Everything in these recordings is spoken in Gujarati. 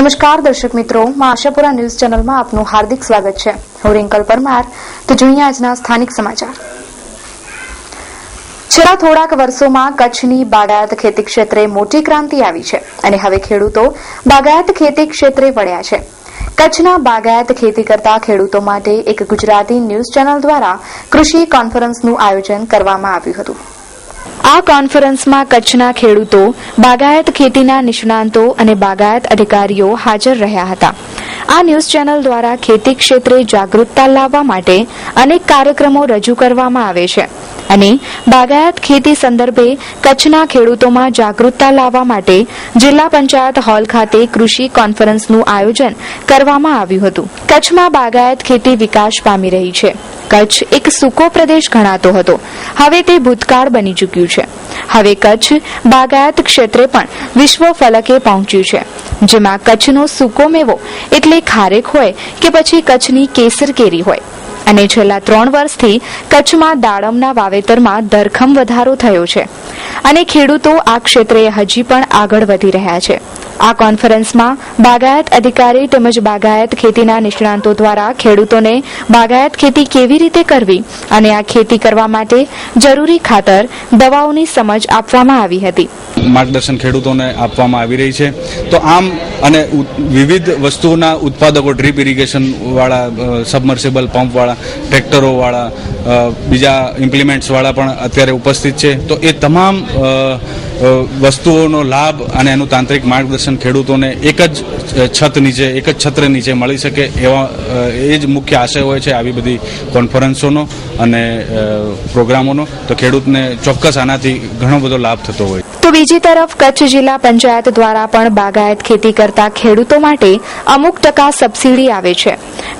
નમસ્કાર દર્શક મિત્રો, આશાપુરા ન્યૂઝ ચેનલમાં આપનું હાર્દિક સ્વાગત છે. હું રિંકલ પરમાર. તો જોઈએ આજના સ્થાનિક સમાચાર. છેલ્લા થોડાક વર્ષોમાં કચ્છની બાગાયત ખેતી ક્ષેત્રે મોટી ક્રાંતિ આવી છે અને હવે ખેડૂતો બાગાયત ખેતી ક્ષેત્રે વળ્યા છે. કચ્છના બાગાયત ખેતી કરતા ખેડૂતો માટે એક ગુજરાતી ન્યૂઝ ચેનલ દ્વારા કૃષિ કોન્ફરન્સનું આયોજન કરવામાં આવ્યું હતું. આ કોન્ફરન્સમાં કચ્છના ખેડૂતો, બાગાયત ખેતીના નિષ્ણાંતો અને બાગાયત અધિકારીઓ હાજર રહ્યા હતા. આ ન્યૂઝ ચેનલ દ્વારા ખેતી ક્ષેત્રે જાગૃતતા લાવવા માટે અનેક કાર્યક્રમો રજૂ કરવામાં આવે છે અને બાગાયત ખેતી સંદર્ભે કચ્છના ખેડૂતોમાં જાગૃતતા લાવવા માટે જિલ્લા પંચાયત હોલ ખાતે કૃષિ કોન્ફરન્સનું આયોજન કરવામાં આવ્યું હતું. કચ્છમાં બાગાયત ખેતી વિકાસ પામી રહી છે. કચ્છ એક સૂકો પ્રદેશ ગણાતો હતો, હવે તે ભૂતકાળ બની ચૂક્યું છે. હવે કચ્છ બાગાયત ક્ષેત્રે પણ વિશ્વ ફલકે પહોંચ્યું છે, જેમાં કચ્છનો સૂકો મેવો એટલે ખારેક હોય કે પછી કચ્છની કેસર કેરી હોય. અને છેલ્લા 3 વર્ષથી કચ્છમાં દાડમના વાવેતરમાં ધરખમ વધારો થયો છે અને ખેડૂતો આ ક્ષેત્રે હજી પણ આગળ વધી રહ્યા છે. આ કોન્ફરન્સમાં બાગાયત અધિકારી તેમજ બાગાયત ખેતીના નિષ્ણાંતો દ્વારા ખેડૂતોને બાગાયત ખેતી કેવી રીતે કરવી અને આ ખેતી કરવા માટે જરૂરી ખાતર, દવાઓની સમજ આપવામાં આવી હતી. માર્ગદર્શન ખેડૂતોને આપવામાં આવી રહી છે. તો આમ અને વિવિધ વસ્તુઓના ઉત્પાદકો, ડ્રીપ ઇરિગેશન વાળા, સબમર્સિબલ પંપ વાળા, ટ્રેક્ટરો વાળા, બીજા ઇમ્પ્લિમેન્ટ્સ વાળા પણ અત્યારે ઉપસ્થિત છે. તો એ તમામ વસ્તુઓનો લાભ અને એનું તાંત્રિક માર્ગદર્શન ખેડૂતોને એક જ છત નીચે, એક જ છત્ર નીચે મળી શકે એવા એ જ મુખ્ય આશય હોય છે આવી બધી કોન્ફરન્સોનો અને પ્રોગ્રામોનો. તો ખેડૂતને ચોક્કસ આનાથી ઘણો બધો લાભ થતો હોય. તો બીજી તરફ કચ્છ જિલ્લા પંચાયત દ્વારા પણ બાગાયત ખેતી કરતા ખેડૂતો માટે અમુક ટકા સબસિડી આવે છે,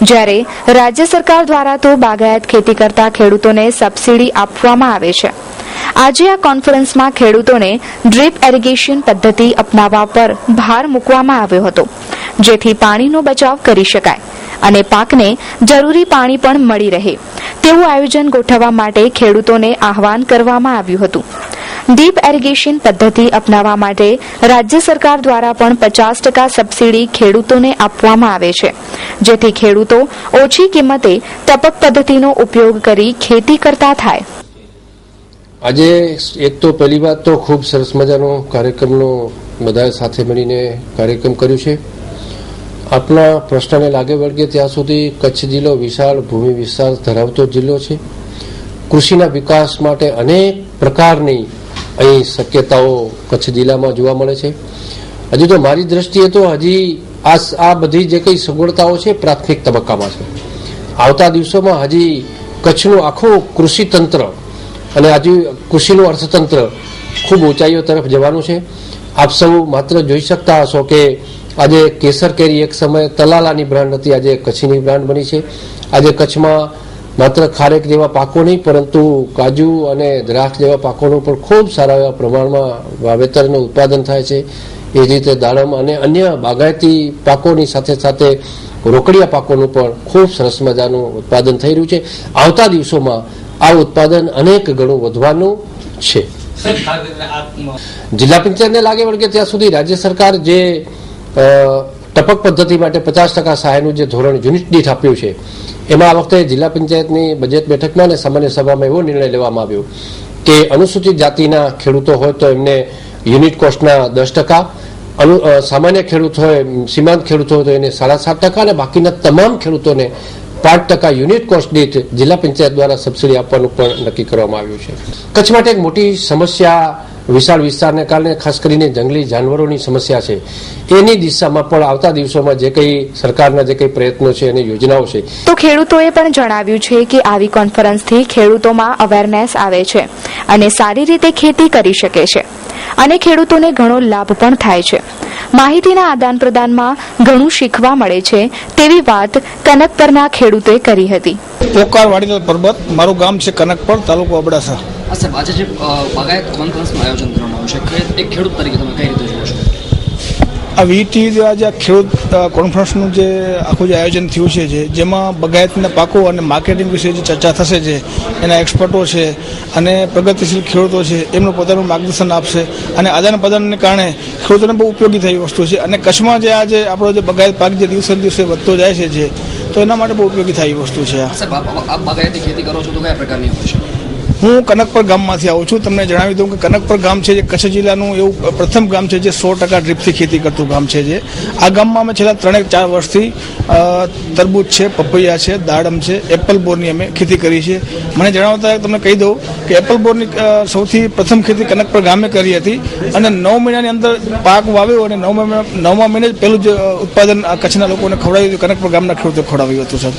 જ્યારે રાજ્ય સરકાર દ્વારા તો બાગાયત ખેતી કરતા ખેડૂતોને સબસિડી આપવામાં આવે છે. આજે આ કોન્ફરન્સમાં ખેડૂતોને ડ્રીપ ઇરિગેશન પદ્ધતિ અપનાવવા પર ભાર મૂકવામાં આવ્યો હતો, જેથી પાણીનો બચાવ કરી શકાય અને પાકને જરૂરી પાણી પણ મળી રહે તેવું આયોજન ગોઠવવા માટે ખેડૂતોને આહવાન કરવામાં આવ્યું હતું. ડીપ ઇરિગેશન પદ્ધતિ અપનાવવા માટે રાજ્ય સરકાર દ્વારા પણ 50% સબસિડી ખેડૂતોને આપવામાં આવે છે, જેથી ખેડૂતો ઓછી કિંમતે ટપક પદ્ધતિનો ઉપયોગ કરી ખેતી કરતા થાય. આજે એક તો પહેલી વાત તો ખૂબ સરસ મજાનો કાર્યક્રમનો બધા સાથે મળીને કાર્યક્રમ કર્યું છે. આપના પ્રશ્નને લાગે વળગે ત્યાં સુધી કચ્છ જિલ્લો વિશાળ ભૂમિ વિસ્તાર ધરાવતો જિલ્લો છે. કૃષિના વિકાસ માટે અનેક પ્રકારની અહીં શક્યતાઓ કચ્છ જિલ્લામાં જોવા મળે છે. હજી તો મારી દ્રષ્ટિએ તો હજી આ બધી જે કંઈ સગવડતાઓ છે પ્રાથમિક તબક્કામાં છે. આવતા દિવસોમાં હજી કચ્છનું આખું કૃષિ તંત્ર અને આજે કૃષિનું અર્થતંત્ર ખૂબ ઊંચાઈઓ તરફ જવાનું છે. આપ સૌ માત્ર જોઈ શકતા હશો કે આજે કેસર કેરી એક સમયે તલાલાની બ્રાન્ડ હતી, આજે કચ્છની બ્રાન્ડ બની છે. આજે કચ્છમાં માત્ર ખારેક જેવા પાકો નહીં, પરંતુ કાજુ અને દ્રાક્ષ જેવા પાકોનું પણ ખૂબ સારા એવા પ્રમાણમાં વાવેતરનું ઉત્પાદન થાય છે. એ જ રીતે દાડમ અને અન્ય બાગાયતી પાકોની સાથે સાથે રોકડિયા પાકોનું પણ ખૂબ સરસ મજાનું ઉત્પાદન થઈ રહ્યું છે. આવતા દિવસોમાં આ ઉત્પાદન અનેક ગણું વધવાનું છે. જિલ્લા પંચાયતને લાગે વળગે ત્યાં સુધી રાજ્ય સરકાર જે ટપક પદ્ધતિ માટે 50% સહાયનું જે ધોરણ યુનિટ દીઠ આપ્યું છે, એમાં આ વખતે જિલ્લા પંચાયતની બજેટ બેઠકમાં અને સામાન્ય સભામાં એવો નિર્ણય લેવામાં આવ્યો કે અનુસૂચિત જાતિના ખેડૂતો હોય તો એમને યુનિટ કોસ્ટના 10%, સામાન્ય ખેડૂત હોય, સીમાંત ખેડૂત હોય તો એને 7.5% અને બાકીના તમામ ખેડૂતોને 5% યુનિટ કોસ્ટ દીઠ જિલ્લા પંચાયત દ્વારા સબસિડી આપવાનું પણ નક્કી કરવામાં આવ્યું છે. કચ્છ માટે એક મોટી સમસ્યા વિશાળ વિસ્તારને કારણે ખાસ કરીને જંગલી જાનવરોની સમસ્યા છે. એની દિશામાં પણ આવતા દિવસોમાં જે કંઈ સરકારના જે કંઈ પ્રયત્નો છે અને યોજનાઓ છે. તો ખેડૂતોએ પણ જણાવ્યું છે કે આવી કોન્ફરન્સથી ખેડૂતોમાં અવેરનેસ આવે છે અને સારી રીતે ખેતી કરી શકે છે અને ખેડૂતોને ઘણો લાભ પણ થાય છે. માહિતીના આદાન પ્રદાનમાં ઘણું શીખવા મળે છે તેવી વાત કનકપરના ખેડૂતોએ કરી હતી. પોકાર વાડીલાલ પરબત, મારું ગામ છે કનકપર, તાલુકો અબડાસા. સાહેબ, આજે જે બાગાયત કોન્ફરન્સનું આયોજન કરવામાં આવ્યું છે, એક ખેડૂત તરીકે તમે કઈ રીતે જોવો છો? આ વીટી દ્વારા જે ખેડૂત કોન્ફરન્સનું જે આખું જે આયોજન થયું છે જેમાં બગાયતના પાકો અને માર્કેટિંગ વિશે જે ચર્ચા થશે છે એના એક્સપર્ટો છે અને પ્રગતિશીલ ખેડૂતો છે એમનું પોતાનું માર્ગદર્શન આપશે અને આદાન પ્રદાનને કારણે ખેડૂતોને બહુ ઉપયોગી થઈ વસ્તુ છે અને કચ્છમાં જે આજે આપણો જે બગાયત પાક જે દિવસે દિવસે વધતો જાય છે તો એના માટે બહુ ઉપયોગી થાય વસ્તુ છે. આપ બાગાયતી ખેતી કરો છો તો કયા પ્રકારની હોય છે? હું કનકપર ગામમાંથી આવું છું. તમને જણાવી દઉં કે કનકપર ગામ છે જે કચ્છ જિલ્લાનું એવું પ્રથમ ગામ છે જે 100% ડ્રીપથી ખેતી કરતું ગામ છે. આ ગામમાં અમે છેલ્લા 3-4 વર્ષથી તરબૂચ છે, પપૈયા છે, દાડમ છે, એપલ બોરની અમે ખેતી કરી છે. મને જણાવતા તમને કહી દઉં કે એપલ બોરની સૌથી પ્રથમ ખેતી કનકપર ગામે કરી હતી અને 9 મહિનાની અંદર પાક વાવ્યો અને 9મા મહિને જ પહેલું જ ઉત્પાદન કચ્છના લોકોને ખવડાવ્યું હતું. કનકપર ગામના ખેડૂતો ખવડાવ્યું હતું. સર,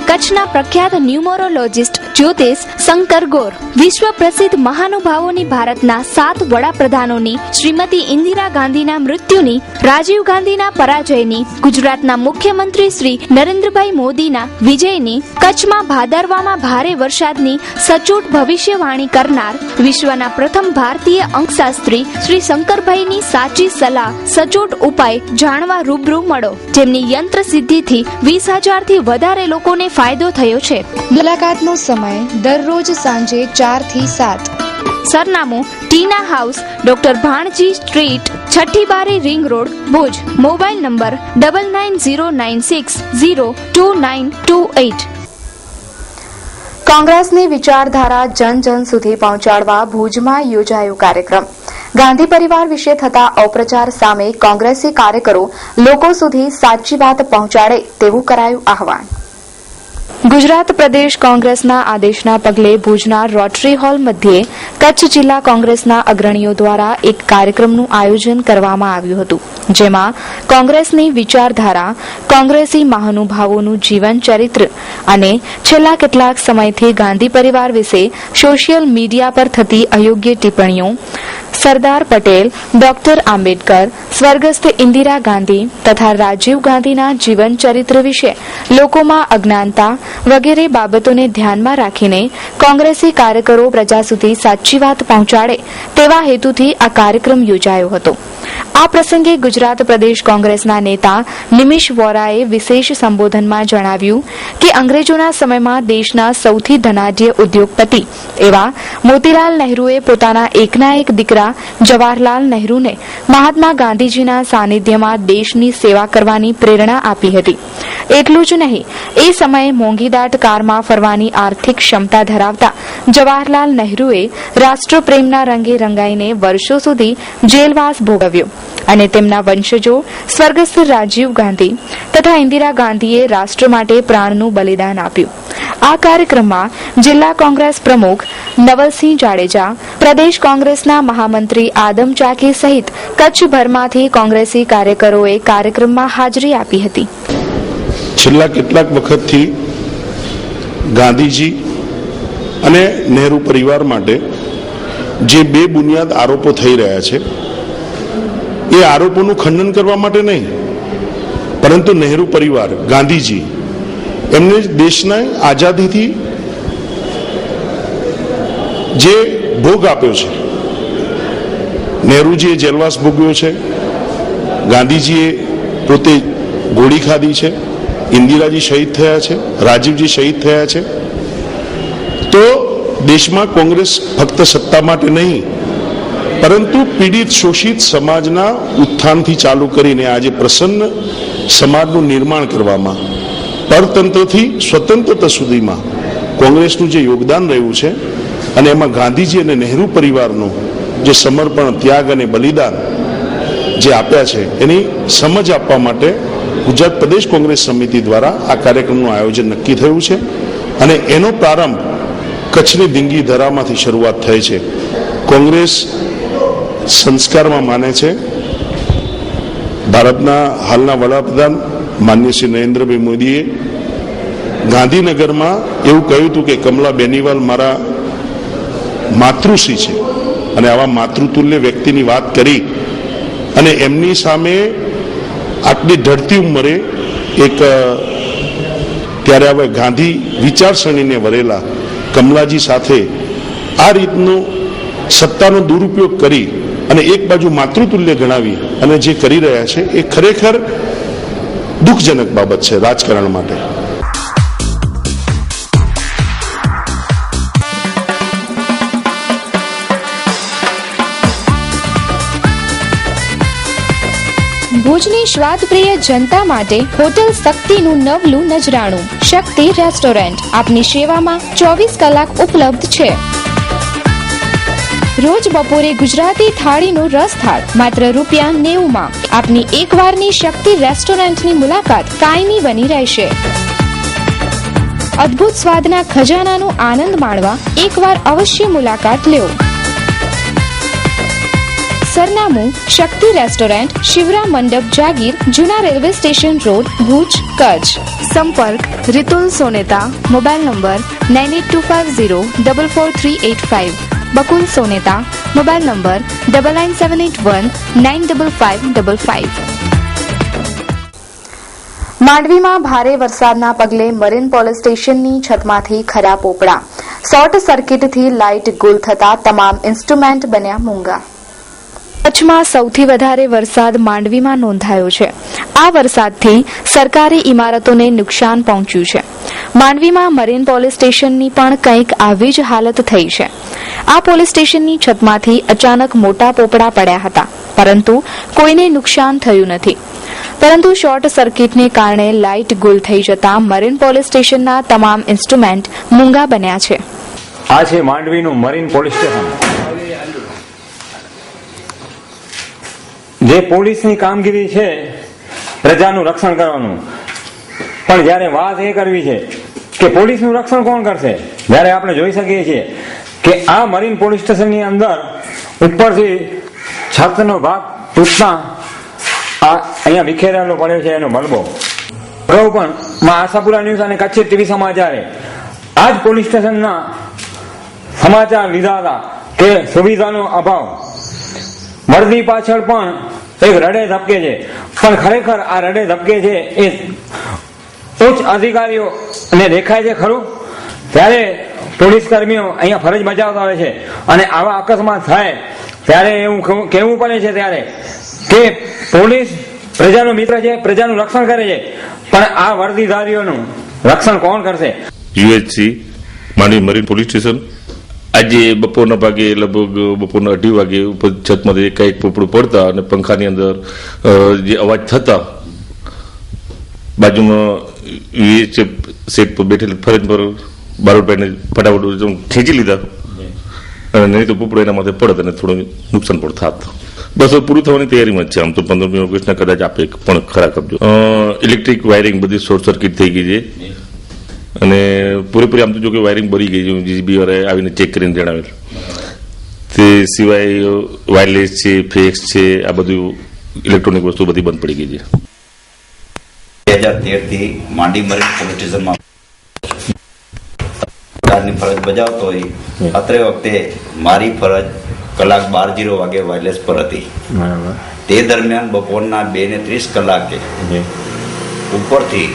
કચ્છના પ્રખ્યાત ન્યુમરોલોજિસ્ટ જ્યોતિષ શંકર ગોર, વિશ્વ પ્રસિદ્ધ મહાનુભાવોની ભારતના 7 વડાપ્રધાનોની શ્રીમતી ઇન્દિરા ગાંધીના મૃત્યુની, રાજીવ ગાંધીના પરાજયની, ગુજરાતના મુખ્યમંત્રી શ્રી નરેન્દ્રભાઈ મોદીના વિજયની, કચ્છમાં ભાદરવામાં ભારે વરસાદની સચોટ ભવિષ્યવાણી કરનાર વિશ્વના પ્રથમ ભારતીય અંકશાસ્ત્રી શ્રી શંકરભાઈની સાચી સલાહ, સચોટ ઉપાય જાણવા રૂબરૂ મળો, જેમની યંત્ર સિદ્ધિથી 20,000થી વધારે લોકોને ફાયદો થયો છે. મુલાકાતનો સમય દરરોજ સાંજે 4 થી 7. સરનામું ટીના હાઉસ, ડોક્ટર ભાણજી સ્ટ્રીટ, 6ઠી બારી ring road, Bhuj. Mobile number 9909602928. કોંગ્રેસની વિચારધારા જન જન સુધી પહોંચાડવા ભુજમાં યોજાયો કાર્યક્રમ. ગાંધી પરિવાર વિશે થતા અપપ્રચાર સામે કોંગ્રેસી કાર્યકરો લોકો સુધી સાચી વાત પહોંચાડે તેવું કરાયું આહવાન. ગુજરાત પ્રદેશ કોંગ્રેસના આદેશના પગલે ભુજના રોટરી હોલ મધ્યે કચ્છ જિલ્લા કોંગ્રેસના અગ્રણીઓ દ્વારા એક કાર્યક્રમનું આયોજન કરવામાં આવ્યું હતું, જેમાં કોંગ્રેસની વિચારધારા, કોંગ્રેસી મહાનુભાવોનું જીવન ચરિત્ર અને છેલ્લા કેટલાક સમયથી ગાંધી પરિવાર વિશે સોશિયલ મીડિયા પર થતી અયોગ્ય ટિપ્પણીઓ, સરદાર પટેલ, ડોક્ટર આંબેડકર, સ્વર્ગસ્થ ઇન્દિરા ગાંધી તથા રાજીવ ગાંધીના જીવન ચરિત્ર વિશે લોકોમાં અજ્ઞાનતા વગેરે બાબતોને ધ્યાનમાં રાખીને કોંગ્રેસી કાર્યકરો પ્રજા સુધી સાચી વાત પહોંચાડે તેવા હેતુથી આ કાર્યક્રમ યોજાયો હતો. આ પ્રસંગે ગુજરાત પ્રદેશ કોંગ્રેસના નેતા નિમિષ વોરાએ વિશેષ સંબોધનમાં જણાવ્યું કે અંગ્રેજોના સમયમાં દેશના સૌથી ધનાઢ્ય ઉદ્યોગપતિ એવા મોતીલાલ નહેરુએ પોતાના એકના એક દીકરા જવાહરલાલ નહેરુને મહાત્મા ગાંધીજીના સાનિધ્યમાં દેશની સેવા કરવાની પ્રેરણા આપી હતી. એટલું જ નહીં, એ સમયે મોંઘીદાટ કારમાં ફરવાની આર્થિક ક્ષમતા ધરાવતા જવાહરલાલ નહેરુએ રાષ્ટ્રપ્રેમના રંગે રંગાઈને વર્ષો સુધી જેલવાસ ભોગવ્યો અને તેમના વંશજો સ્વર્ગસ્થ રાજીવ ગાંધી તથા ઇન્દિરા ગાંધીએ રાષ્ટ્ર માટે પ્રાણનું બલિદાન આપ્યું. આ કાર્યક્રમમાં જિલ્લા કોંગ્રેસ પ્રમુખ નવલસિંહ જાડેજા, પ્રદેશ કોંગ્રેસના મહામંત્રી આદમ ચાકી સહિત કચ્છભરમાંથી કોંગ્રેસી કાર્યકરોએ કાર્યક્રમમાં હાજરી આપી હતી. છેલ્લા કેટલાક વખતથી ગાંધીજી અને નહેરુ પરિવાર માટે જે બે બુનિયાદ આરોપો થઈ રહ્યા છે એ આરોપોનું ખંડન કરવા માટે નહીં, પરંતુ નહેરુ પરિવાર, ગાંધીજી એમને દેશના આઝાદીથી જે ભોગ આપ્યો છે, નહેરુજીએ જેલવાસ ભોગવ્યો છે, ગાંધીજીએ પોતે ગોળી ખાધી છે, ઇન્દિરાજી શહીદ થયા છે, રાજીવજી શહીદ થયા છે. તો દેશમાં કોંગ્રેસ ફક્ત સત્તા માટે નહીં, પરંતુ પીડિત શોષિત સમાજના ઉત્થાનથી ચાલુ કરીને આજે પ્રસન્ન સમાજનું નિર્માણ કરવામાં, પરતંત્રથી સ્વતંત્રતા સુધીમાં કોંગ્રેસનું જે યોગદાન રહ્યું છે અને એમાં ગાંધીજી અને નહેરુ પરિવારનું જે સમર્પણ, ત્યાગ અને બલિદાન જે આપ્યા છે એની સમજ આપવા માટે ગુજરાત પ્રદેશ કોંગ્રેસ સમિતિ દ્વારા આ કાર્યક્રમનું આયોજન નક્કી થયું છે અને એનો પ્રારંભ કચ્છની ધીંગી ધરામાંથી શરૂઆત થઈ છે. કોંગ્રેસ સંસ્કારમાં માને છે. ભારતના હાલના વડાપ્રધાન માનનીય શ્રી નરેન્દ્રભાઈ મોદીએ ગાંધીનગરમાં એવું કહ્યું હતું કે કમલા બેનીવાલ મારા માતૃશ્રી છે અને આવા માતૃતુલ્ય વ્યક્તિની વાત કરી અને એમની સામે આટલી ઢળતી ઉંમરે એક ત્યારે હવે ગાંધી વિચારસરણીને વરેલા કમલાજી સાથે આ રીતનો સત્તાનો દુરુપયોગ કરી અને એક બાજુ માતૃતુલ્ય ગણાવી અને જે કરી રહ્યા છે એ ખરેખર દુઃખજનક બાબત છે રાજકારણ માટે. ભુજની સ્વાદપ્રિય જનતા માટે હોટલ શક્તિનું નવલું નજરાણું શક્તિ રેસ્ટોરન્ટ આપની સેવામાં 24 કલાક ઉપલબ્ધ છે. રોજ બપોરે ગુજરાતી થાળીનો રસ થાળ માત્ર ₹90 આપની એકવારની શક્તિ રેસ્ટોરન્ટની મુલાકાત કાયમી બની રહેશે. અદ્ભુત સ્વાદના ખજાનાનો આનંદ માણવા એકવાર અવશ્ય મુલાકાત લ્યો. સરનામું શક્તિ રેસ્ટોરન્ટ, શિવરા મંડપ, જાગીર, જૂના railway station road, Bhuj, Kutch. સંપર્ક Ritul Soneta, mobile number 9825044385. Bakul Soneta, mobile number 9978195555. માંડવીમાં ભારે વરસાદના પગલે મરીન પોલીસ સ્ટેશનની છતમાંથી ખરા પોપડા. શોર્ટ સર્કિટથી લાઇટ ગુલ થતા તમામ ઇન્સ્ટ્રુમેન્ટ બન્યા મૂંગા. કચ્છમાં સૌથી વધારે વરસાદ માંડવીમાં નોંધાયો છે. આ વરસાદથી સરકારી ઇમારતોને નુકસાન પહોંચ્યું છે. માંડવીમાં મરીન પોલીસ સ્ટેશનની પણ કંઈક આવી જ હાલત થઈ છે. આ પોલીસ સ્ટેશનની છતમાંથી અચાનક મોટા પોપડા પડ્યા હતા, પરંતુ કોઈને નુકસાન થયું નથી. પરંતુ શોર્ટ સર્કિટને કારણે લાઇટ ગુલ થઈ જતા મરીન પોલીસ સ્ટેશનના તમામ ઇન્સ્ટ્રુમેન્ટ મૂંગા બન્યા છે. આ છે માંડવીનું મરીન પોલીસ સ્ટેશન. જે પોલીસની કામગીરી છે પ્રજાનું રક્ષણ કરવાનું, પણ જ્યારે વાત એ કરવી છે કે પોલીસનું રક્ષણ કોણ કરશે, જ્યારે આપણે જોઈ શકીએ છીએ કે આ મરીન પોલીસ સ્ટેશનની અંદર ઉપરથી છતનો ભાગ તૂટતા આ અહીંયા વિખેરાયેલો પડ્યો છે એનો મલબો. અગાઉ પણ આશાપુરા ન્યૂઝ અને કચ્છી ટીવી સમાચારે આ જ પોલીસ સ્ટેશનના સમાચાર લીધા હતા કે સુવિધાનો અભાવ, વર્દી પાછળ પણ એક રડે ધબકે છે. પણ ખરેખર આ રડે ધબકે છે એ ઉચ્ચ અધિકારીઓને દેખાય છે ખરું, ત્યારે પોલીસ કર્મીઓ અહીંયા ફરજ બજાવતા હોય છે અને આવા અકસ્માત થાય ત્યારે એવું કહેવું પડે છે ત્યારે કે પોલીસ પ્રજાનો મિત્ર છે, પ્રજાનું રક્ષણ કરે છે, પણ આ વર્દીધારીઓનું રક્ષણ કોણ કરશે? UHC Mandvi marine police station આજે બપોરના ભાગે લગભગ બપોરના 2:30 વાગે ઉપર છતમાંથી કંઈક પોપડું પડતા અને પંખાની અંદર જે અવાજ થતા બાજુમાં સેટ પર બેઠેલ ફરજ પર બારોટભાઈને ફટાફટ ખેંચી લીધા અને નહીં તો પોપડો એના માથે પડત અને થોડું નુકસાન પણ થાત. બસ પૂરું થવાની તૈયારીમાં જ છે. આમ તો 15મી ઓગસ્ટના કદાચ આપે પણ ખરા કબજો. ઇલેક્ટ્રિક વાયરિંગ બધી શોર્ટ સર્કિટ થઈ ગઈ છે અને પૂરેપૂરી આમ તો જો કે વાયરિંગ બળી ગઈ છે, જીબી વાળાએ આવીને ચેક કરીને જણાવેલ. તે સિવાય વાયરલેસ છે, ફ્લેક્સ છે, આ બધું ઇલેક્ટ્રોનિક વસ્તુ બધી બંધ પડી ગઈ છે. 2013 થી માંડવી મરીન પોલીસ સ્ટેશનમાં ફરજ બજાવતો હોય. અત્રે વખતે મારી ફરજ કલાક 12:00 વાગે વાયરલેસ પર હતી. તે દરમિયાન બપોરના 2:30 કલાકે ઉપરથી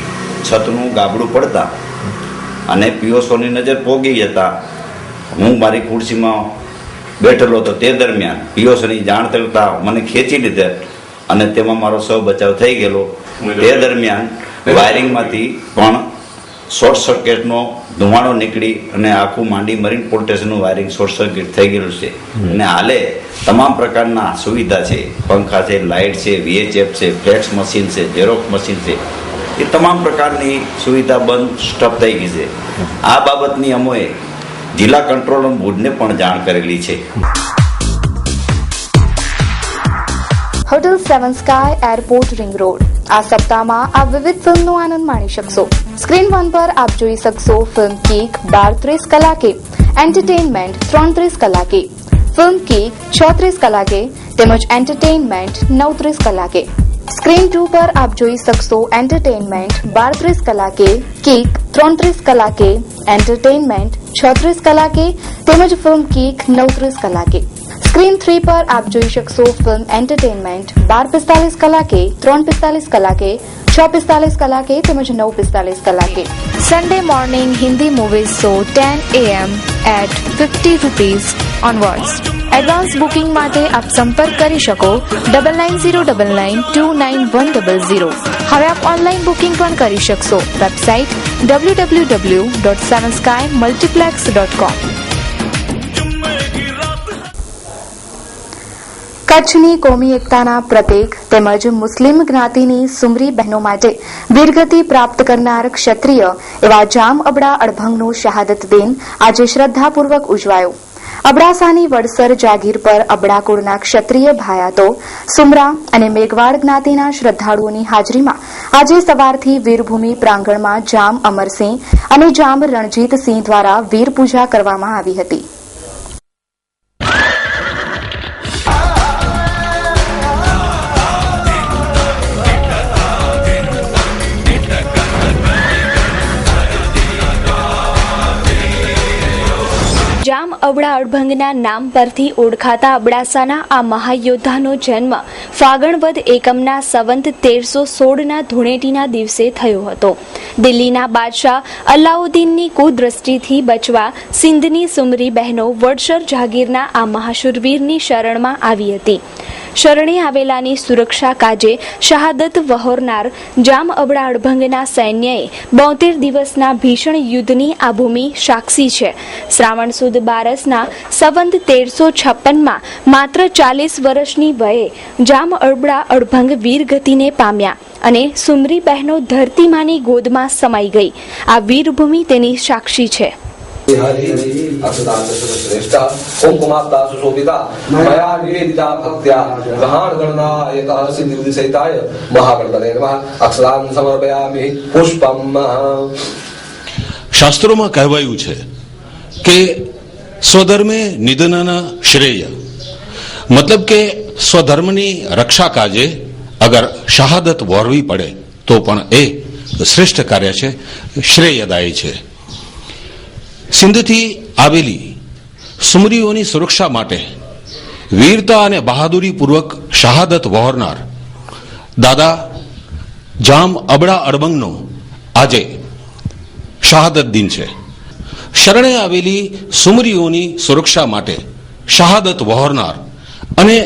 છતનું ગાબડું પડતા અને પીઓસોની નજર પોગી જતા હું મારી ખુરશીમાં બેઠેલો હતો. તે દરમિયાન પીઓસોની જાણ થતા મને ખેંચી લીધા અને તેમાં મારો સૌ બચાવ થઈ ગયેલો. તે દરમિયાન વાયરિંગમાંથી પણ શોર્ટ સર્કિટનો ધુમાડો નીકળી અને આખું માંડવી મરીન પોલીસ સ્ટેશનનું વાયરિંગ શોર્ટ સર્કિટ થઈ ગયેલું છે. અને હાલે તમામ પ્રકારના સુવિધા છે, પંખા છે, લાઇટ છે, VHF છે, ફ્લેક્સ મશીન છે, ઝેરોક્સ મશીન છે, એ તમામ પ્રકારની સુવિધા બંધ સ્ટોપ થઈ ગઈ છે. આ બાબતની અમોએ જિલ્લા કંટ્રોલ રૂમ ભુજને પણ જાણ કરેલી છે. Hotel 7 sky airport ring road. આ સપ્તાહમાં આપ વિવિધ ફિલ્મનો આનંદ માણી શકશો. સ્ક્રીન 1 પર આપ જોઈ શકશો ફિલ્મ કિક 12:30 કલાકે, એન્ટરટેનમેન્ટ 3:30 કલાકે, ફિલ્મ કિક 36 કલાકે તેમજ એન્ટરટેનમેન્ટ 9:30 કલાકે. સ્ક્રીન 2 પર આપ જોઈ શકશો એન્ટરટેનમેન્ટ 12:30 કલાકે, કિક 3:30 કલાકે, એન્ટરટેનમેન્ટ 36 કલાકે તેમજ ફિલ્મ કિક 9:30 કલાકે. સ્ક્રીન 3 પર આપ જોઈ શકશો ફિલ્મ એન્ટરટેનમેન્ટ 12:45 કલાકે, 3:45 કલાકે, 6:45 કલાકે તેમજ 9:45 કલાકે. Sunday morning Hindi movies show 10 a.m. at 50 rupees onwards. Advance booking માટે આપ સંપર્ક કરી શકો 9909929100. હવે આપ ઓનલાઈન બુકિંગ પણ કરી શકશો. Website www.7skymultiplex.com. કચ્છની કોમી એકતાના પ્રતીક તેમજ મુસ્લિમ જ્ઞાતિની સુમરી બહેનો માટે વીરગતિ પ્રાપ્ત કરનાર ક્ષત્રિય એવા જામ અબડા અડભંગનો શહાદત દિન આજે શ્રદ્ધાપૂર્વક ઉજવાયો. અબડાસાની વડસર જાગીર પર અબડા કુળના ક્ષત્રિય ભાયાતો સુમરા અને મેઘવાડ જ્ઞાતિના શ્રદ્ધાળુઓની હાજરીમાં આજે સવારથી વીરભૂમિ પ્રાંગણમાં જામ અમરસિંહ અને જામ રણજીતસિંહ દ્વારા વીર પૂજા કરવામાં આવી હતી. જામ અબડા અડભંગના નામ પરથી ઓળખાતા અબડાસાના આ મહાયોદ્ધાનો જન્મ ફાગણ વદ એકમના સંવંત 1316ના ધૂળેટીના દિવસે થયો હતો. દિલ્હીના બાદશાહ અલાઉદ્દીનની કુદ્રષ્ટિથી બચવા સિંધની સુમરી બહેનો વડસર જાગીરના આ મહાશુરવીરની શરણમાં આવી હતી. શરણે આવેલાની સુરક્ષા કાજે શહાદત વહોરનાર જામ અબડા અડભંગના સૈન્યએ 72 દિવસના ભીષણ યુદ્ધની આ ભૂમિ સાક્ષી છે. શ્રાવણ સુદ બારસના સંવંત 1356માં માત્ર 40 વર્ષની વયે જામ અબડા અડભંગ વીરગતિને પામ્યા અને સુમરી બહેનો ધરતીમાની ગોદમાં સમાઈ ગઈ. આ વીરભૂમિ તેની સાક્ષી છે. શાસ્ત્રોમાં કહેવાયું છે કે સ્વધર્મે નિધનના શ્રેય, મતલબ કે સ્વધર્મની રક્ષા કાજે અગર શહાદત વહોરવી પડે તો પણ એ શ્રેષ્ઠ કાર્ય છે, શ્રેયદાયી છે. સિંધથી આવેલી સુમરીઓની સુરક્ષા માટે વીરતા અને બહાદુરી પૂર્વક શહાદત વહોરનાર દાદા જામ અબડા અડભંગનો આજે શહાદત દિન છે. શરણે આવેલી સુમરીઓની સુરક્ષા માટે શહાદત વહોરનાર અને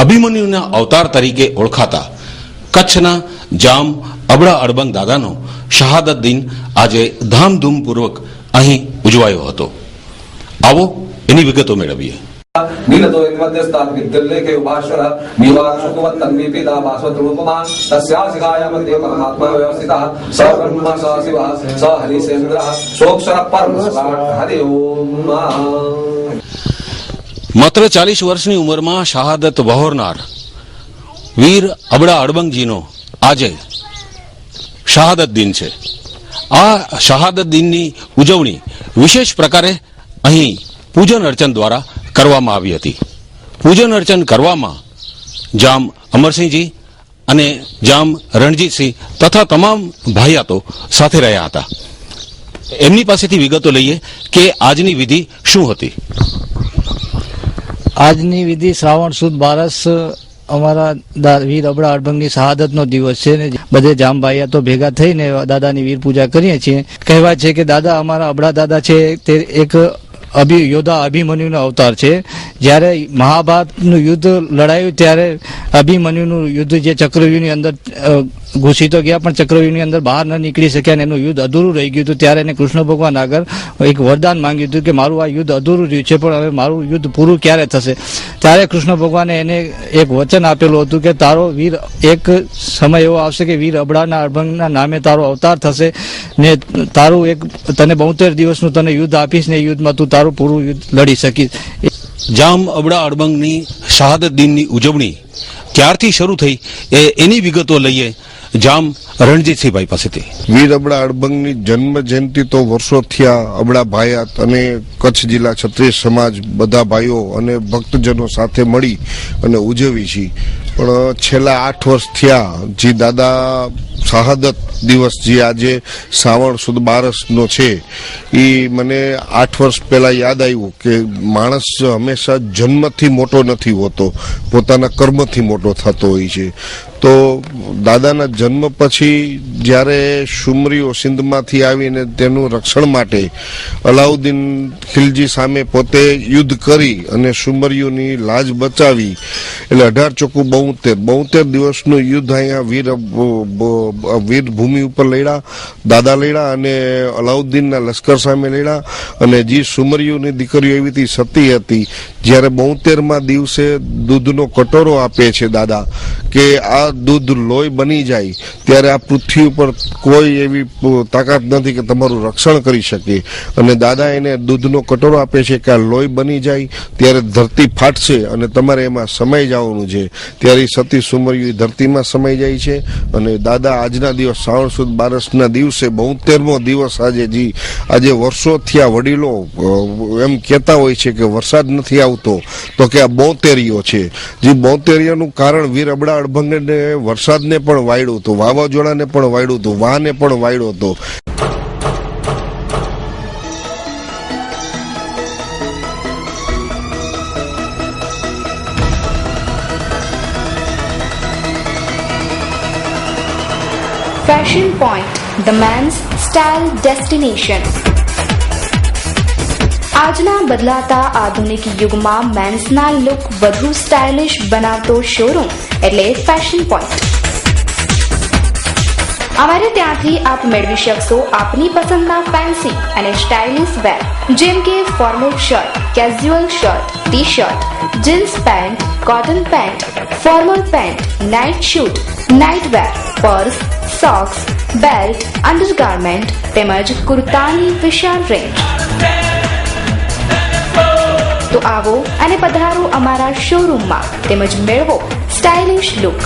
અભિમન્યુના અવતાર તરીકે ઓળખાતા કચ્છના જામ અબડા અડભંગ દાદાનો શહાદત દિન આજે ધામધૂમપૂર્વક અહીં ઉજવાયો હતો. આવો એની વિગતો મેળવીએ. માત્ર 40 વર્ષની ઉંમરમાં શહાદત વહોરનાર વીર અબડા અડભંગજીનો આજે શહાદત દિન છે. આ શહાદત દિનની ઉજવણી વિશેષ પ્રકારે અહીં પૂજન અર્ચન દ્વારા કરવામાં આવી હતી. પૂજન અર્ચન કરવામાં જામ અમરસિંહજી અને જામ રણજીતસિંહ તથા તમામ ભાઈયાતો સાથે રહ્યા હતા. એમની પાસેથી વિગતો લઈએ કે આજની વિધિ શું હતી. આજની વિધિ શ્રાવણ સુદ બારસ અમારા વીર અબડા અડભંગની શહાદતનો દિવસ છે ને બધે જામભાઈયા તો ભેગા થઈને દાદાની વીર પૂજા કરીએ છીએ. કહેવાય છે કે દાદા અમારા અબડા દાદા છે તે એક યોદ્ધા અભિમન્યુનો અવતાર છે. જ્યારે મહાભારતનું યુદ્ધ લડાયું ત્યારે અભિમન્યુનું યુદ્ધ જે ચક્રવ્યૂહની અંદર ઘૂસી તો ગયા પણ ચક્રવ્યૂહની અંદર બહાર ન નીકળી શક્યા અને એનું યુદ્ધ અધૂરું રહી ગયું હતું. ત્યારે એને કૃષ્ણ ભગવાન આગળ એક વરદાન માંગ્યું હતું કે મારું આ યુદ્ધ અધૂરું રહ્યું છે પણ હવે મારું યુદ્ધ પૂરું ક્યારે થશે. ત્યારે કૃષ્ણ ભગવાને એને એક વચન આપેલું હતું કે તારો વીર એક સમય એવો આવશે કે વીર અબડાના અડભંગના નામે તારો અવતાર થશે ને તારું એક તને 72 દિવસનું તને યુદ્ધ આપીશ ને યુદ્ધમાં તું તારું પૂરું યુદ્ધ લડી શકીશ. જામ અબડા અડભંગની શહાદત દિનની ઉજવણી ક્યારથી શરૂ થઈ એની વિગતો લઈએ જામ રણજીતસિંહભાઈ પાસેથી. વીર અબડા અડભંગની જન્મ જયંતિ તો વર્ષો થયા અબડા ભાયાત અને કચ્છ જિલ્લા ક્ષત્રિય સમાજ બધા ભાઈઓ અને ભક્તજનો સાથે મળી અને ઉજવી છે. પણ છેલ્લા 8 વર્ષ થયા જે દાદા શહાદત દિવસ જે આજે શ્રાવણ સુદ બારસનો છે એ મને 8 વર્ષ પહેલા યાદ આવ્યું કે માણસ હંમેશા જન્મથી મોટો નથી હોતો, પોતાના કર્મથી મોટો થતો હોય છે. તો દાદાના જન્મ પછી જ્યારે શુમરીઓ સિંધમાંથી આવીને તેનું રક્ષણ માટે અલાઉદ્દીન ખિલજી સામે પોતે યુદ્ધ કરી અને શુમરીઓની લાજ બચાવી, એટલે 18 દિવસનું યુદ્ધ અહીંયા વીર ભૂમિ ઉપર લડ્યા, દાદા લડ્યા અને અલાઉદ્દીનના લશ્કર સામે લડ્યા. અને જે શુમરીઓની દીકરીઓ એવી હતી, સતી હતી, જ્યારે 72મા દિવસે દૂધનો કટોરો આપે છે દાદા કે આ દૂધ લોહી બની જાય, ત્યારે આ પૃથ્વી ઉપર કોઈ એવી તાકાત નથી કે તમારું રક્ષણ કરી શકે. અને દાદા એને દૂધનો કટોરો આપે છે કે આ લોહી બની જાય ત્યારે ધરતી ફાટશે અને તમારે એમાં સમાઈ જવાનું છે. ત્યારે સતી સુમરીઓ ધરતીમાં સમાઈ જાય છે. અને દાદા આજના દિવસ શ્રાવણ સુદ બારસના દિવસે 72મો દિવસ આજે વર્ષો થયા વડીલો એમ કહેતા હોય છે કે વરસાદ નથી આવતો, તો કે આ 72 છે. જે 72નું કારણ વીર અબડા અડભંગને વરસાદને પણ વાયડું હતું, વાવાઝોડાને પણ વાયડું હતું, વાહને પણ વાયડો હતો. Fashion point, the men's style destination. આજના બદલાતા આધુનિક યુગમાં મેન્સના લુક વધુ સ્ટાઇલિશ બનાવતો શોરૂમ એટલે ફેશન પોઈન્ટ. અમારે ત્યાંથી આપ મેળવી શકશો આપની પસંદના ફેન્સી અને સ્ટાઇલિશ વેર, જેમ કે formal shirt, casual shirt, T shirt, jeans pant, cotton pant, formal pant, night suit, night wear, purse, socks, belt, undergarment તેમજ કુર્તાની વિશાળ રેન્જ. તો આવો અને પધારો અમારા શોરૂમમાં તેમજ મેળવો stylish look.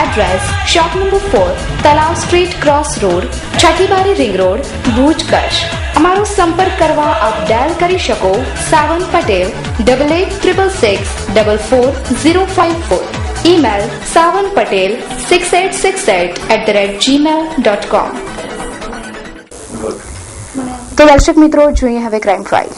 Address shop number 4, તલાવ સ્ટ્રીટ, ક્રોસ રોડ, છઠ્ઠી બારી રિંગ રોડ, ભુજ, કચ્છ. અમારો સંપર્ક કરવા આપ ડાયલ કરી શકો સાવન પટેલ 8866644054. Email savanpatel6868@gmail.com. તો દર્શક મિત્રો, જોઈએ હવે ક્રાઇમ ફાઇલ.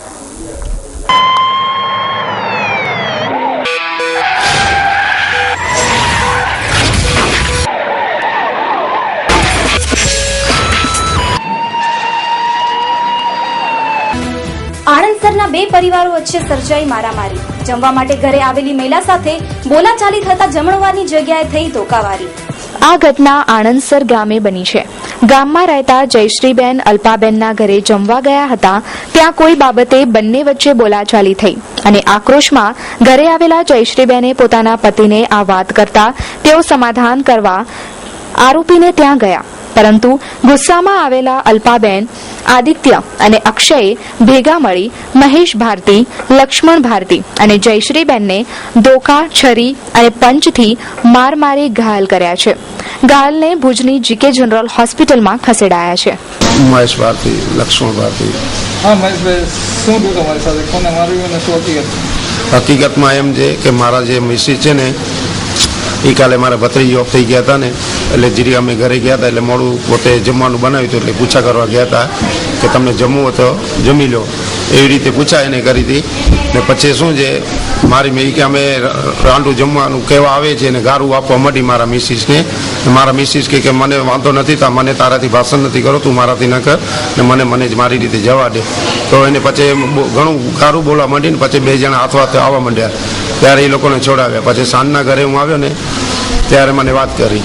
આણંદસરના 2 પરિવારો વચ્ચે સર્જાઈ મારામારી. જમવા માટે ઘરે આવેલી મહિલા સાથે બોલાચાલી થતા જમણવારની જગ્યાએ થઈ ધોકાવારી. આ ઘટના આણંદસર ગામે બની છે. ગામમાં રહેતા જયશ્રીબેન અલ્પાબેનના ઘરે જમવા ગયા હતા. ત્યાં કોઈ બાબતે બંને વચ્ચે બોલાચાલી થઈ અને આક્રોશમાં ઘરે આવેલા જયશ્રીબેને પોતાના પતિને આ વાત કરતા તેઓ સમાધાન કરવા આરોપીને ત્યાં ગયા. પરંતુ ગુસ્સામાં આવેલા અલ્પાબેન, આદિત્ય અને અક્ષયે ભેગા મળી મહેશ ભારતી, લક્ષ્મણ ભારતી અને જયશ્રીબેનને ધોકા, છરી અને પંચથી માર મારી ઘાયલ કર્યા છે. ઘાયલને ભુજની જીકે જનરલ હોસ્પિટલમાં ખસેડાયા છે. મહેશ ભારતી, લક્ષ્મણ ભારતી. હા મહેશભાઈ, શું થયું તમારી સાથે? કોને માર્યું અને શું હકીકત? હકીકતમાં એમ છે કે મારા જે મિસિસ છે ને એ કાલે મારા ભત્રીજી ઓફ થઈ ગયા હતા ને, એટલે જીરી અમે ઘરે ગયા હતા, એટલે મોડું પોતે જમવાનું બનાવ્યું હતું, એટલે પૂછા કરવા ગયા હતા કે તમને જમવું હોય તો જમી લો, એવી રીતે પૂછા એને કરી હતી. ને પછી શું છે, મારી મેં કે અમે રાંડું જમવાનું કહેવા આવે છે ને ગારું આપવા માંડી મારા મિસિસને. મારા મિસિસ કે મને વાંધો નથી, મને તારાથી ભાષણ નથી કરો, તું મારાથી ન કર ને મને જ મારી રીતે જવા દે. તો એને પછી ઘણું ગારું બોલવા માંડી ને પછી 2 જણા હાથે આવવા માંડ્યા. ત્યારે એ લોકોને છોડાવ્યા. પછી સાંજના ઘરે હું આવ્યો ને ત્યારે મને વાત કરી.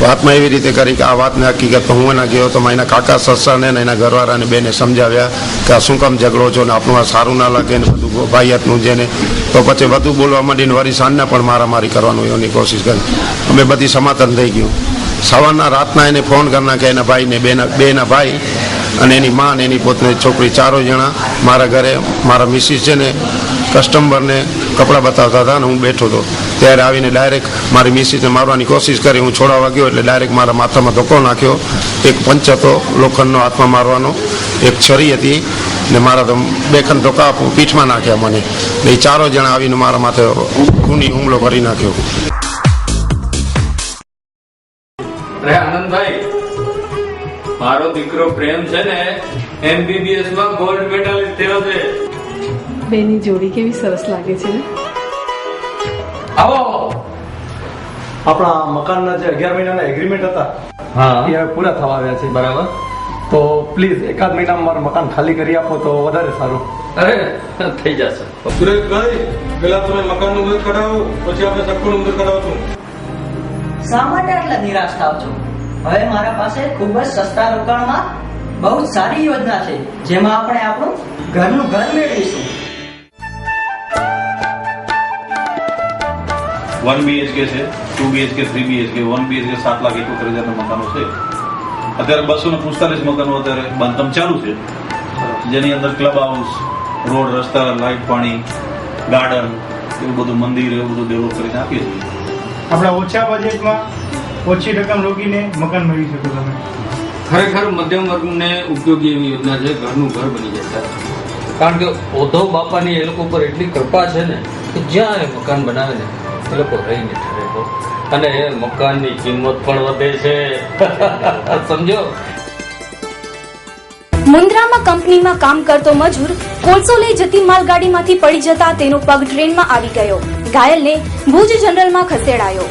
વાતમાં એવી રીતે કરી કે આ વાતને હકીકત હું એના ગયો તો એના કાકા સસરાને એના ઘરવાળાને બેને સમજાવ્યા કે આ શું કામ ઝઘડો છો ને આપણું આ સારું ના લાગે ને બધું ભાઈયાતનું છે ને. તો પછી બધું બોલવા માંડીને વળી સાંજના પણ મારામારી કરવાનું એની કોશિશ કરી. અમે બધી સમાધાન થઈ ગયું. સવારના રાતના એને ફોન કરના કે એના ભાઈને બેના ભાઈ અને એની માં ને એની પોતની છોકરી 4 જણા મારા ઘરે, મારા મિસિસ છે ને કસ્ટમરને કપડાં બતાવતા હતા અને હું બેઠો હતો. ત્યારે આવીને ડાયરેક્ટ મારી મિસિસને મારવાની કોશિશ કરી. હું છોડાવવા ગયો એટલે ડાયરેક્ટ મારા માથામાં ધક્કો નાખ્યો. એક પંચ હતો લોખંડનો હાથમાં મારવાનો, એક છરી હતી ને મારા તો 2 ખંડોકા પીઠમાં નાખ્યા મને. એ 4 જણા આવીને મારા માથે ખૂની હુમલો કરી નાખ્યો. અરે આનંદભાઈ, મારો દીકરો પ્રેમ છે ને MBBS માં ગોલ્ડ મેડલિસ્ટ થયો છે. બેની જોડી કેવી સરસ લાગે છે ને. આવો. આપણા મકાનના જે 11 મહિનાના એગ્રીમેન્ટ હતા એ હવે પૂરા થવા આવ્યા છે. બરાબર. તો પ્લીઝ 1 મહિનામાં મારું મકાન ખાલી કરી આપો તો વધારે સારું. અરે થઈ જશે. સુરેશભાઈ, પેલા તમે મકાનનું મુહૂર્ત કઢાવો, પછી આપણે સગપણનું મુહૂર્ત કઢાવશું. શા માટે આટલા નિરાશ થાવ છો? હવે મારા પાસે ખૂબ જ સસ્તા રોકાણમાં બહુ જ સારી યોજના છે, જેમાં આપણે આપણું ઘરનું ઘર મેળવીશું. 1 BHK છે, 2 BHK, 3 BHK, 1 BHK 7,71,000 મકાનો છે. અત્યારે 245 મકાનો અત્યારે બાંધકામ ચાલુ છે, જેની અંદર ક્લબ હાઉસ, રોડ, રસ્તા, લાઇટ, પાણી, ગાર્ડન, એવું બધું મંદિર, એવું બધું ડેવલપ કરીને આપીએ છીએ. આપણા ઓછા બજેટમાં ઓછી રકમ રોકીને મકાન મેળવી શકો તમે. ખરેખર મધ્યમ વર્ગને ઉપયોગી એવી યોજના છે. ઘરનું ઘર બની જશે. કારણ કે ઉદ્ધવ બાપાની એ લોકો પર એટલી કૃપા છે ને કે જ્યાં એ મકાન બનાવે ને એ લોકો રહીને ઠરે તો, અને એ મકાનની કિંમત પણ વધે છે. સમજો. મુન્દ્રામાં કંપનીમાં કામ કરતો મજૂર કોલસો લઈ જતી માલગાડીમાંથી પડી જતા તેનો પગ ટ્રેનમાં આવી ગયો. ઘાયલને ભુજ જનરલમાં ખસેડાયો.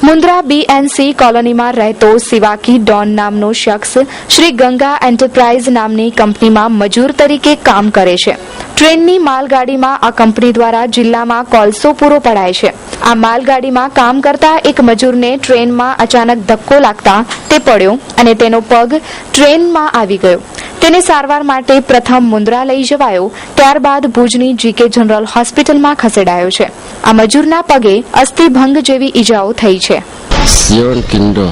મુન્દ્રા BNC કોલોનીમાં રહેતો સિવાકી ડોન નામનો શખ્સ શ્રી ગંગા એન્ટરપ્રાઇઝ નામની કંપનીમાં મજૂર તરીકે કામ કરે છે. ટ્રેનની માલગાડીમાં આ કંપની દ્વારા જિલ્લામાં કોલસો પૂરો પડાય છે. આ માલગાડીમાં કામ કરતા એક મજૂરને ટ્રેનમાં અચાનક ધક્કો લાગતા તે પડ્યો અને તેનો પગ ટ્રેનમાં આવી ગયો. તેને સારવાર માટે પ્રથમ મુન્દ્રા લઈ જવાયો, ત્યારબાદ ભુજની GK જનરલ હોસ્પિટલમાં ખસેડાયો છે. આ મજૂરના પગે અસ્થિભંગ જેવી ઈજાઓ થઈ છે. सियोन किंडो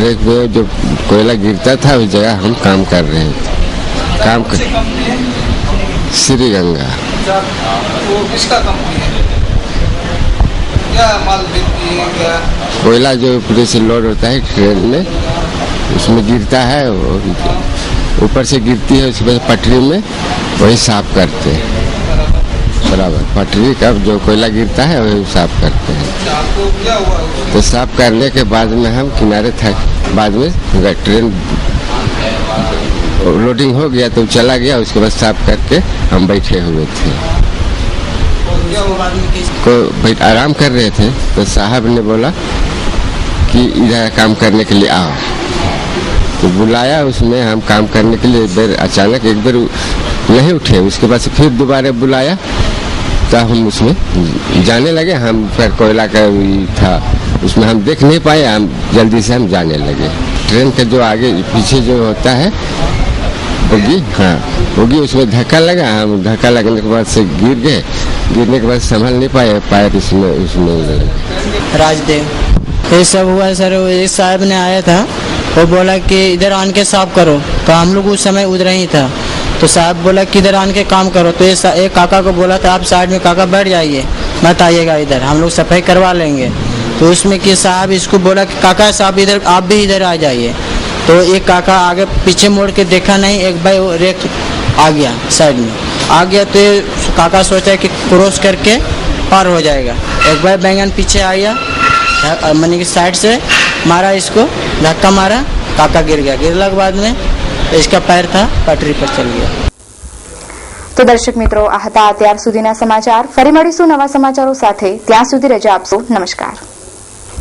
रेक में जो कोयला गिरता था उस जगह हम काम कर रहे थे. श्री गंगा. वो किसका कंपनी है? क्या माल बिकती है? क्या कोयला जो ऊपर से लोड होता है ट्रेन में, उसमें गिरता है, ऊपर से गिरती है, उसके बाद पटरी में वही साफ करते हैं. बराबर. पटरी का जो कोयला गिरता है वही साफ करते हैं. आपको क्या हुआ? तो साफ करने के बाद में हम किनारे था, बाद में ट्रेन लोडिंग हो गया तो चला गया. उसके बाद साफ करके हम बैठे हुए थे. को आराम कर रहे थे तो साहब ने बोला कि इधर काम करने के लिए आओ. तो बुलाया, उसमें हम काम करने के लिए अचानक एक बार नहीं उठे. उसके बाद फिर दोबारा बुलाया तो हम उसमें जाने लगे. हम फिर कोयला का था, उसमें हम देख नहीं पाए, हम जल्दी से हम जाने लगे. ट्रेन का जो आगे पीछे जो होता है बोगी, हाँ बोगी, उसमें धक्का लगा. हम धक्का लगने के बाद से गिर गए. गिरने के बाद संभाल नहीं पाए, पैर उसमें राजदेव. ये सब हुआ सर. एक साहब ने आया था, वो बोला कि इधर आन के साफ करो. तो हम लोग उस समय उधर ही था. तो साहब बोला कि इधर आन के काम करो. तो एक काका को बोला था आप साइड में काका बैठ जाइए, मत आइएगा इधर, हम लोग सफाई करवा लेंगे. तो उसमें कि साहब इसको बोला कि काका साहब इधर आप भी इधर आ जाइए. तो एक काका आगे पीछे मोड़ के देखा नहीं, एक भाई रेक आ गया साइड में आ गया. तो काका सोचा कि क्रॉस करके पार हो जाएगा. एक भाई बैंगन पीछे आ गया, मनी की साइड से मारा, इसको धक्का मारा, काका गिर गया. गिरने के बाद में इसका पैर था पटरी पर चल गया. તો દર્શક મિત્રો, આ હતા અત્યાર સુધીના સમાચાર. ફરી મળીશું નવા સમાચારો સાથે. ત્યાં સુધી રજા આપશો. નમસ્કાર.